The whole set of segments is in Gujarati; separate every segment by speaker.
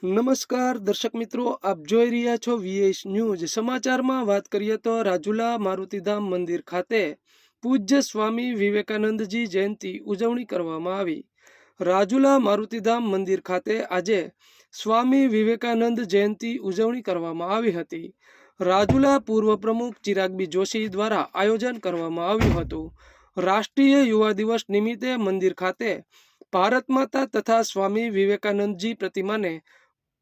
Speaker 1: નમસ્કાર દર્શક મિત્રો, આપ જોઈ રહ્યા છો VS ન્યૂઝ। સમાચારમાં વાત કરીએ તો રાજુલા મારુતિધામ મંદિર ખાતે પૂજ્ય સ્વામી વિવેકાનંદજી જયંતિ ઉજવણી કરવામાં આવી। રાજુલા મારુતિધામ મંદિર ખાતે આજે સ્વામી વિવેકાનંદ જયંતિ ઉજવણી કરવામાં આવી હતી। રાજુલા પૂર્વ પ્રમુખ ચિરાગબી જોશી દ્વારા આયોજન કરવામાં આવ્યું હતું। રાષ્ટ્રીય યુવા દિવસ નિમિત્તે મંદિર ખાતે ભારત માતા તથા સ્વામી વિવેકાનંદજી પ્રતિમાને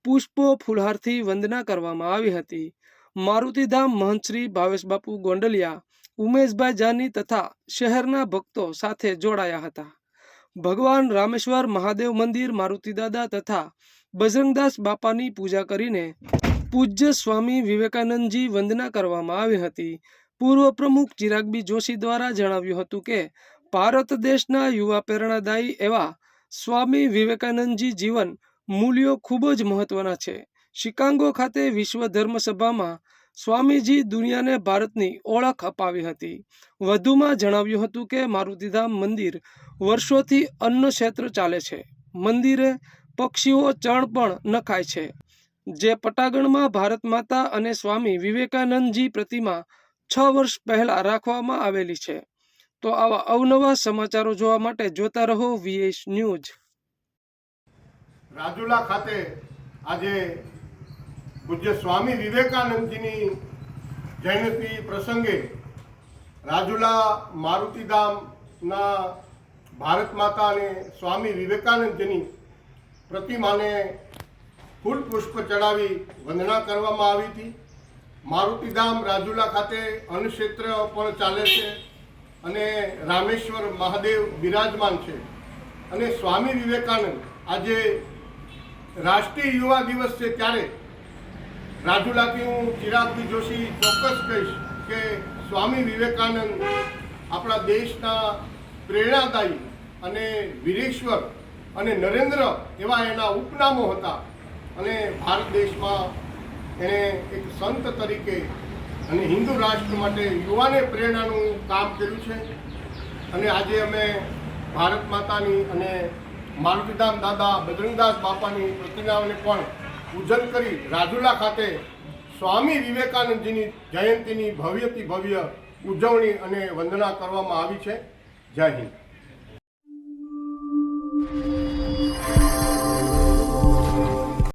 Speaker 1: પુષ્પો ફૂલહારથી વંદના કરવામાં આવી હતી। મારુતિધામ મહંત શ્રી ભાવેશબાપુ ગોંડલિયા, ઉમેશભાઈ જાની તથા શહેરના ભક્તો સાથે જોડાયા હતા। ભગવાન રામેશ્વર મહાદેવ મંદિર મારુતિદાદા તથા બજરંગદાસ બાપાની પૂજા કરીને પૂજ્ય સ્વામી વિવેકાનંદજી વંદના કરવામાં આવી હતી। પૂર્વ પ્રમુખ ચિરાગબી જોશી દ્વારા જણાવ્યું હતું કે ભારત દેશના યુવા પ્રેરણાદાયી એવા સ્વામી વિવેકાનંદજી જીવન મૂલ્યો ખૂબ જ મહત્વના છે। શિકાગો ખાતે વિશ્વ ધર્મ સભામાં સ્વામીજી દુનિયાને ભારતની ઓળખ અપાવી હતી। વધુમાં જણાવ્યું હતું કે મારુતિધામ મંદિર વર્ષોથી અન્ન ક્ષેત્ર ચાલે છે। મંદિરે પક્ષીઓ ચણ પણ નખાય છે, જે પટાગણમાં ભારત માતા અને સ્વામી વિવેકાનંદજી પ્રતિમા 6 વર્ષ પહેલા રાખવામાં આવેલી છે। તો આવા અવનવા સમાચારો જોવા માટે જોતા રહો VS ન્યૂઝ।
Speaker 2: રાજુલા ખાતે આજે પૂજ્ય સ્વામી વિવેકાનંદજીની જયંતિ પ્રસંગે રાજુલા મારુતિધામના ભારત માતા અને સ્વામી વિવેકાનંદજીની પ્રતિમાને ફૂલ પુષ્પ ચડાવી વંદના કરવામાં આવી હતી। મારુતિધામ રાજુલા ખાતે અન્ન ક્ષેત્ર પણ ચાલે છે અને રામેશ્વર મહાદેવ બિરાજમાન છે અને સ્વામી વિવેકાનંદ આજે રાષ્ટ્રીય યુવા દિવસ છે ત્યારે રાજુલાથી હું ચિરાગબી જોશી ચોક્કસ કહીશ કે સ્વામી વિવેકાનંદ આપણા દેશના પ્રેરણાદાયી અને વીરેશ્વર અને નરેન્દ્ર એવા એના ઉપનામો હતા અને ભારત દેશમાં એણે એક સંત તરીકે અને હિન્દુ રાષ્ટ્ર માટે યુવાને પ્રેરણાનું કામ કર્યું છે અને આજે અમે ભારત માતાની અને મારુતિધામ દાદા બજરંગદાસ બાપાની પ્રતિમાઓને પણ પૂજન કરી રાજુલા ખાતે સ્વામી વિવેકાનંદજીની જયંતિની ભવ્યથી ભવ્ય ઉજવણી અને વંદના કરવામાં આવી છે। જય હિન્દ।